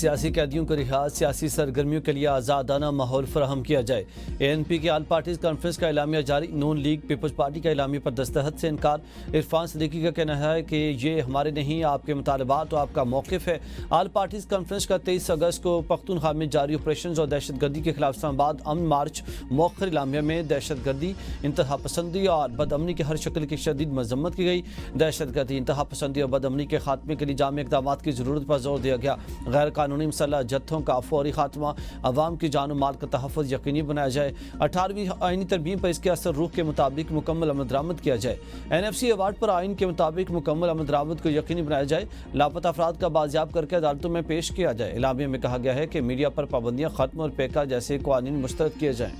سیاسی قیدیوں کو رہا، سیاسی سرگرمیوں کے لیے آزادانہ ماحول فراہم کیا جائے۔ ANP کی آل پارٹیز کانفرنس کا اعلامیہ جاری، نون لیگ پیپلز پارٹی کا اعلامیہ پر دستخط سے انکار۔ عرفان صدیقی کا کہنا ہے کہ یہ ہمارے نہیں، آپ کے مطالبات اور آپ کا موقف ہے۔ آل پارٹیز کانفرنس کا 23 اگست کو پختونخوا میں جاری آپریشنز اور دہشت گردی کے خلاف اسلام آباد امن مارچ مؤخر اعلامیہ میں دہشت گردی، انتہا پسندی اور بد امنی کی ہر شکل کی شدید مذمت کی گئی۔ دہشت گردی، انتہا پسندی اور بد امنی کے خاتمے کے لیے جامع اقدامات کی ضرورت پر زور دیا گیا۔ غیر قانونی مسلح جتھوں کا فوری خاتمہ، عوام کی جان و مال کا تحفظ یقینی بنایا جائے۔ 18ویں آئینی ترمیم پر اس کے اثر روح کے مطابق مکمل عمل درآمد کیا جائے۔ NFC ایوارڈ پر آئین کے مطابق مکمل عمل درآمد کو یقینی بنایا جائے۔ لاپتہ افراد کا بازیاب کر کے عدالتوں میں پیش کیا جائے۔ اعلامیہ میں کہا گیا ہے کہ میڈیا پر پابندیاں ختم اور پیکا جیسے قوانین مسترد کیے جائیں۔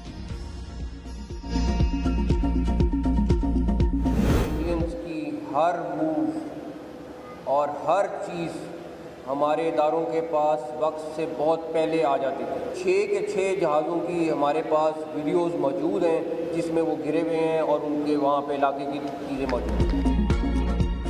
کی ہر موو اور ہر چیز ہمارے اداروں کے پاس وقت سے بہت پہلے آ جاتی تھی۔ 6 کے 6 جہازوں کی ہمارے پاس ویڈیوز موجود ہیں جس میں وہ گرے ہوئے ہیں اور ان کے وہاں پہ علاقے کی چیزیں موجود ہیں۔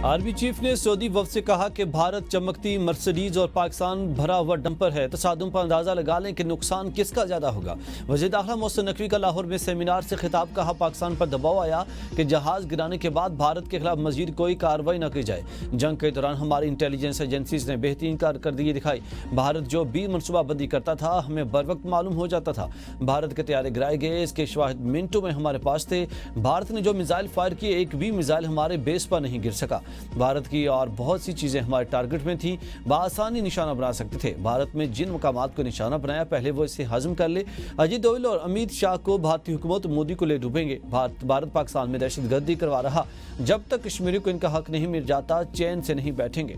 آرمی چیف نے سعودی وفد سے کہا کہ بھارت چمکتی مرسڈیز اور پاکستان بھرا ہوا ڈمپر ہے، تصادم پر اندازہ لگا لیں کہ نقصان کس کا زیادہ ہوگا۔ وزیر داخلہ محسن نقوی کا لاہور میں سیمینار سے خطاب، کہا پاکستان پر دباؤ آیا کہ جہاز گرانے کے بعد بھارت کے خلاف مزید کوئی کارروائی نہ کی جائے۔ جنگ کے دوران ہماری انٹیلیجنس ایجنسیز نے بہترین کارکردگی دکھائی۔ بھارت جو بھی منصوبہ بندی کرتا تھا ہمیں بر وقت معلوم ہو جاتا تھا۔ بھارت کے طیارے گرائے گئے، اس کے شواہد منٹوں میں ہمارے پاس تھے۔ بھارت نے جو میزائل فائر کیے، ایک بھی میزائل ہمارے بیس پر نہیں گر سکا۔ بھارت کی اور بہت سی چیزیں ہمارے ٹارگٹ میں تھیں، بآسانی نشانہ بنا سکتے تھے۔ بھارت میں جن مقامات کو نشانہ بنایا، پہلے وہ اسے ہضم کر لے۔ اجیت ڈوبھل اور امیت شاہ کو بھارتی حکومت مودی کو لے ڈوبیں گے۔ بھارت پاکستان میں دہشت گردی کروا رہا، جب تک کشمیری کو ان کا حق نہیں مل جاتا چین سے نہیں بیٹھیں گے۔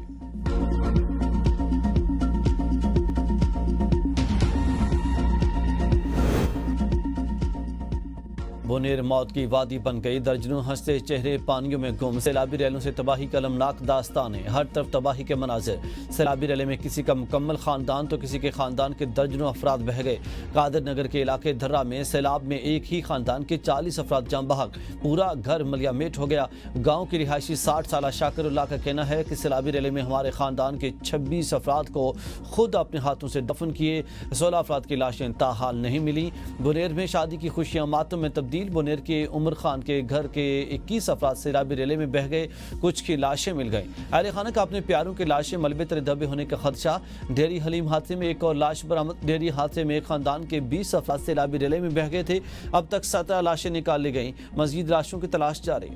بونیر موت کی وادی بن گئی، درجنوں ہنستے چہرے پانیوں میں گم۔ سیلابی ریلوں سے تباہی کا المناک داستانیں، ہر طرف تباہی کے مناظر۔ سیلابی ریلے میں کسی کا مکمل خاندان تو کسی کے خاندان کے درجنوں افراد بہہ گئے۔ قادر نگر کے علاقے دھرا میں سیلاب میں ایک ہی خاندان کے 40 افراد جاں بحق، پورا گھر ملیا میٹ ہو گیا۔ گاؤں کی رہائشی 60 سالہ شاکر اللہ کا کہنا ہے کہ سیلابی ریلے میں ہمارے خاندان کے 26 افراد کو خود اپنے ہاتھوں سے دفن کیے، 16 افراد کی لاشیں تاحال نہیں ملی۔ بونیر میں شادی کی خوشیاں ماتم میں تبدیل۔ بونیر کے عمر خان کے گھر کے 21 افراد سیلابی ریلے میں بہہ گئے، کچھ کی لاشیں مل گئیں۔ اہل خانہ کا اپنے پیاروں کی لاشیں ملبے تلے دبے ہونے کا خدشہ۔ ڈیری حلیم حادثے میں ایک اور لاش برآمد۔ ڈیری حادثے میں ایک خاندان کے 20 افراد سیلابی ریلے میں بہہ گئے تھے، اب تک 17 لاشیں نکال لی گئیں، مزید لاشوں کی تلاش جاری۔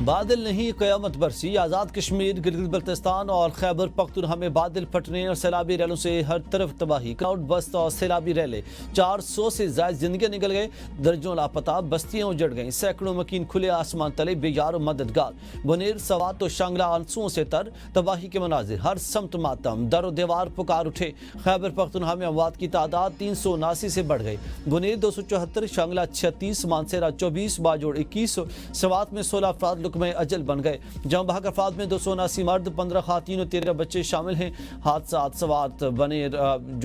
بادل نہیں قیامت برسی، آزاد کشمیر، گلگت بلتستان اور خیبر پختونخوا میں بادل پھٹنے اور سیلابی ریلوں سے ہر طرف تباہی۔ کلاؤڈ بسٹ اور سیلابی ریلے، 400 سے زائد زندگیاں نکل گئے، درجنوں لاپتہ، بستیاں اجڑ گئیں، سینکڑوں مکین کھلے آسمان تلے بے یار و مددگار۔ بونیر، سوات و شانگلہ آنسوؤں سے تر، تباہی کے مناظر، ہر سمت ماتم، در و دیوار پکار اٹھے۔ خیبر پختونخوا میں اموات کی تعداد 379 سے بڑھ گئی۔ بونیر 274، شانگلہ 36، مانسہرہ 24، باجوڑ 21، سوات میں 16 افراد میں اجل بن گئے۔ جاں بحق افراد میں 279 مرد، 15 خواتین اور 13 بچے شامل ہیں۔ حادثات سوات، بنیر،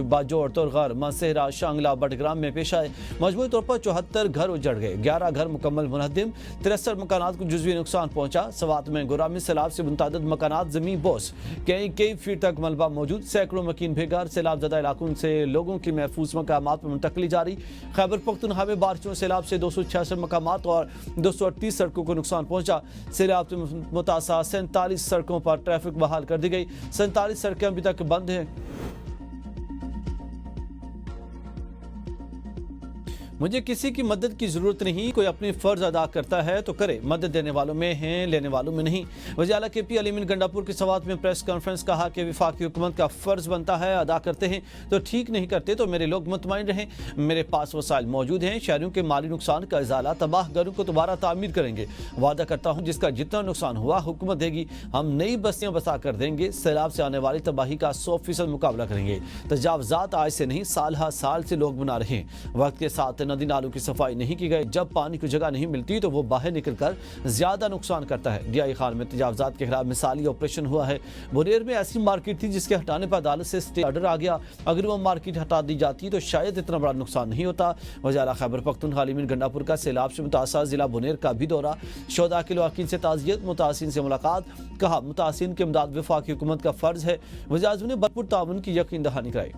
باجوڑ، ترغر، مانسہرہ، شانگلہ، بٹگرام میں پیش آئے۔ مجموعی طور پر 74 گھر اجڑ گئے، 11 گھر مکمل منہدم، 63 مکانات کو جزوی نقصان پہنچا۔ سوات میں گورا میں سیلاب سے متعدد مکانات زمین بوس، کئی فٹ تک ملبہ موجود، سینکڑوں مکین بے گھر۔ سیلاب زدہ علاقوں سے لوگوں کی محفوظ مقامات پر منتقلی جاری۔ خیبر پختونخوا میں بارشوں سیلاب سے 266 مقامات اور 238 سڑکوں کو نقصان پہنچا۔ سیلاب سے متاثرہ 47 سڑکوں پر ٹریفک بحال کر دی گئی، 47 سڑکیں ابھی تک بند ہیں۔ مجھے کسی کی مدد کی ضرورت نہیں، کوئی اپنی فرض ادا کرتا ہے تو کرے، مدد دینے والوں میں ہیں، لینے والوں میں نہیں۔ وزیر اعلیٰ KP علی امین گنڈا پور کی سوات میں پریس کانفرنس، کہا کہ وفاقی حکومت کا فرض بنتا ہے، ادا کرتے ہیں تو ٹھیک، نہیں کرتے تو میرے لوگ مطمئن رہیں، میرے پاس وسائل موجود ہیں، شہریوں کے مالی نقصان کا ازالہ، تباہ گھروں کو دوبارہ تعمیر کریں گے۔ وعدہ کرتا ہوں جس کا جتنا نقصان ہوا حکومت دے گی، ہم نئی بستیاں بسا کر دیں گے، سیلاب سے آنے والی تباہی کا 100% مقابلہ کریں گے۔ تجاوزات آج سے نہیں، سال ہر سال سے لوگ بنا رہے ہیں، وقت کے ساتھ ندی نالوں کی صفائی نہیں کی گئی، جب پانی کو جگہ نہیں ملتی تو وہ باہر نکل کر زیادہ نقصان کرتا ہے۔ ڈی آئی خان میں تجاوزات کے خلاف مثالی آپریشن ہوا ہے۔ بنیر میں ایسی مارکیٹ تھی جس کے ہٹانے پر عدالت سے اسٹے آرڈر آ گیا، اگر وہ مارکیٹ ہٹا دی جاتی تو شاید اتنا بڑا نقصان نہیں ہوتا۔ وزیر اعلیٰ خیبر پختونخوا علی گنڈا پور کا سیلاب سے متاثرہ ضلع بنیر کا بھی دورہ، شہداء کے لواحقین سے تعزیت، متاثرین سے ملاقات، کہا متاثرین کی امداد وفاقی حکومت کا فرض ہے۔ وزیر اعظم نے بھرپور تعاون کی یقین دہانی کرائی۔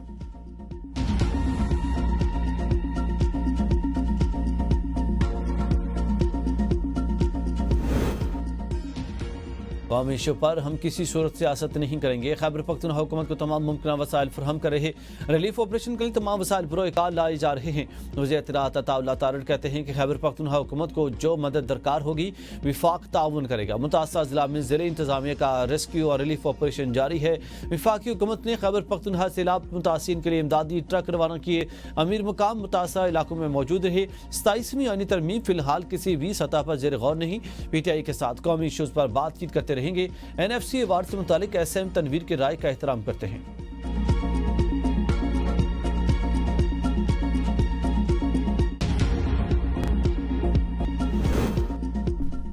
قومی ایشو پر ہم کسی صورت سیاست نہیں کریں گے، خیبر پختونخوا حکومت کو تمام ممکنہ وسائل فراہم کر رہے، ریلیف آپریشن کے لیے تمام وسائل بروئے کار لائے جا رہے ہیں۔ وزیر اطلاعات عطا اللہ تارڑ کہتے ہیں کہ خیبر پختونخوا حکومت کو جو مدد درکار ہوگی وفاق تعاون کرے گا۔ متاثرہ ضلع میں زیر انتظامیہ کا ریسکیو اور ریلیف آپریشن جاری ہے۔ وفاقی حکومت نے خیبر پختونخوا سیلاب متاثرین کے لیے امدادی ٹرک روانہ کیے، امیر مقام متاثرہ علاقوں میں موجود رہے۔ 27ویں آئینی ترمیم فی الحال کسی بھی سطح پر زیر غور نہیں، پی ٹی آئی کے ساتھ قومی ایشوز پر بات چیت کرتے رہیں گے۔ NFC ایوارڈ سے متعلق ایس ایم تنویر کی رائے کا احترام کرتے ہیں۔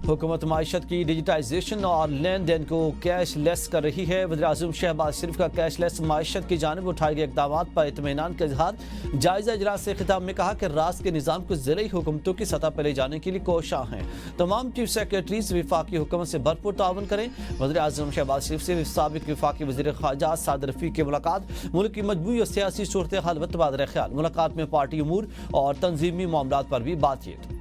حکومت معیشت کی ڈیجیٹائزیشن اور لین دین کو کیش لیس کر رہی ہے۔ وزیر اعظم شہباز شریف کا کیش لیس معیشت کی جانب اٹھائے گئے اقدامات پر اطمینان کا اظہار۔ جائزہ اجلاس سے خطاب میں کہا کہ راست کے نظام کو ضلعی حکومتوں کی سطح پر لے جانے کے لیے کوشاں ہیں۔ تمام چیف سیکریٹریز وفاقی حکومت سے بھرپور تعاون کریں۔ وزیر اعظم شہباز شریف سے سابق وفاقی وزیر خارجہ سعد رفیق کی ملاقات، ملک کی مجموعی اور سیاسی صورتحال و تبادلہ خیال۔ ملاقات میں پارٹی امور اور تنظیمی معاملات پر بھی بات چیت۔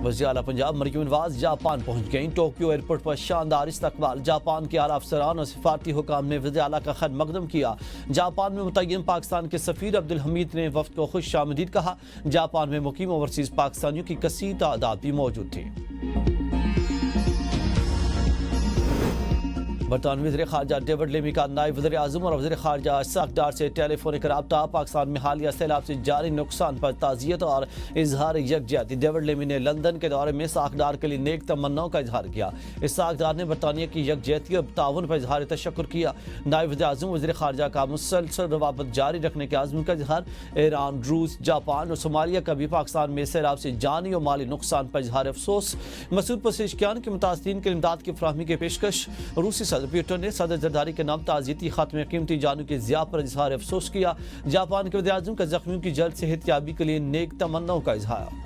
وزیر اعلیٰ پنجاب مریم نواز جاپان پہنچ گئیں۔ ٹوکیو ایئرپورٹ پر شاندار استقبال، جاپان کے اعلیٰ افسران اور سفارتی حکام نے وزیر اعلیٰ کا خط مقدم کیا۔ جاپان میں متعین پاکستان کے سفیر عبدالحمید نے وفد کو خوش آمدید کہا۔ جاپان میں مقیم اوورسیز پاکستانیوں کی کثیر تعداد بھی موجود تھی۔ برطانوی وزیر خارجہ ڈیوڈ لیمی کا نائب وزیر اعظم اور وزیر خارجہ اسحاق ڈار سے ٹیلی فونک رابطہ، پاکستان میں حالیہ سیلاب سے جاری نقصان پر تعزیت اور اظہار یکجہتی۔ ڈیوڈ لیمی نے لندن کے دورے میں اسحاق ڈار کے لیے نیک تمناؤں کا اظہار کیا۔ اسحاق ڈار نے برطانیہ کی یکجہتی اور تعاون پر اظہار تشکر کیا۔ نائب وزیر اعظم وزیر خارجہ کا مسلسل روابط جاری رکھنے کے عزم کا اظہار۔ ایران، روس، جاپان اور صومالیہ کا بھی پاکستان میں سیلاب سے جانی اور مالی نقصان پر اظہار افسوس۔ مسعود پزیشکیان کے متاثرین کے امداد کی فراہمی کی پیشکش۔ روسی صدر پیوٹن نے صدر زرداری کے نام تعزیتی خط میں قیمتی جانوں کی ضیاع پر اظہار افسوس کیا۔ جاپان کے وزیر اعظم کا زخمیوں کی جلد صحت یابی کے لیے نیک تمناؤں کا اظہار۔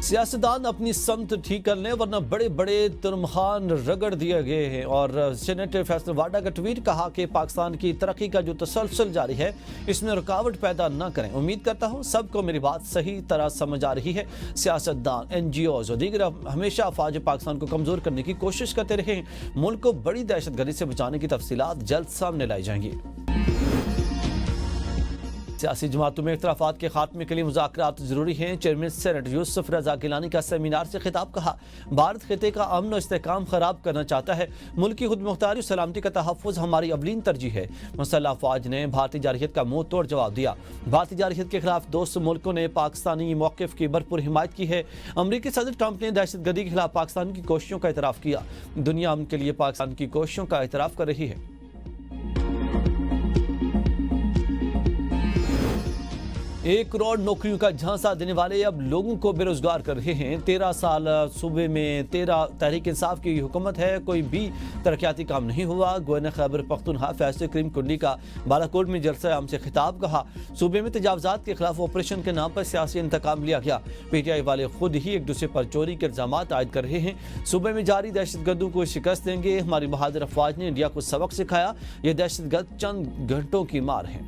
سیاستدان اپنی سمت ٹھیک کر لیں ورنہ بڑے بڑے ترمخان رگڑ دیے گئے ہیں، اور سینیٹر فیصل واڈا کا ٹویٹ، کہا کہ پاکستان کی ترقی کا جو تسلسل جاری ہے اس میں رکاوٹ پیدا نہ کریں۔ امید کرتا ہوں سب کو میری بات صحیح طرح سمجھ آ رہی ہے۔ سیاستدان، NGOs اور دیگر ہمیشہ افواج پاکستان کو کمزور کرنے کی کوشش کرتے رہے ہیں۔ ملک کو بڑی دہشت گردی سے بچانے کی تفصیلات جلد سامنے لائی جائیں گی۔ سیاسی جماعتوں میں اختلافات کے خاتمے کے لیے مذاکرات ضروری ہیں۔ چیئرمین سینٹ یوسف رضا گیلانی کا سیمینار سے خطاب، کہا بھارت خطے کا امن و استحکام خراب کرنا چاہتا ہے، ملک کی خود مختاری اور سلامتی کا تحفظ ہماری اولین ترجیح ہے۔ مسلح افواج نے بھارتی جارحیت کا منہ توڑ جواب دیا۔ بھارتی جارحیت کے خلاف دوست ملکوں نے پاکستانی موقف کی بھرپور حمایت کی ہے۔ امریکی صدر ٹرمپ نے دہشت گردی کے خلاف پاکستان کی کوششوں کا اعتراف کیا۔ دنیا امن کے لیے پاکستان کی کوششوں کا اعتراف کر رہی ہے۔ 1 کروڑ نوکریوں کا جھانسا دینے والے اب لوگوں کو بے روزگار کر رہے ہیں۔ 13 سال صوبے میں تحریک انصاف کی حکومت ہے، کوئی بھی ترقیاتی کام نہیں ہوا۔ گورنر خیبر پختونخوا فیصل کریم کنڈی کا بالاکوٹ میں جلسہ عام سے خطاب، کہا صوبے میں تجاوزات کے خلاف آپریشن کے نام پر سیاسی انتقام لیا گیا۔ پی ٹی آئی والے خود ہی ایک دوسرے پر چوری کے الزامات عائد کر رہے ہیں۔ صوبے میں جاری دہشت گردوں کو شکست دیں گے۔ ہماری بہادر افواج نے انڈیا کو سبق سکھایا، یہ دہشت گرد چند گھنٹوں کی مار ہیں۔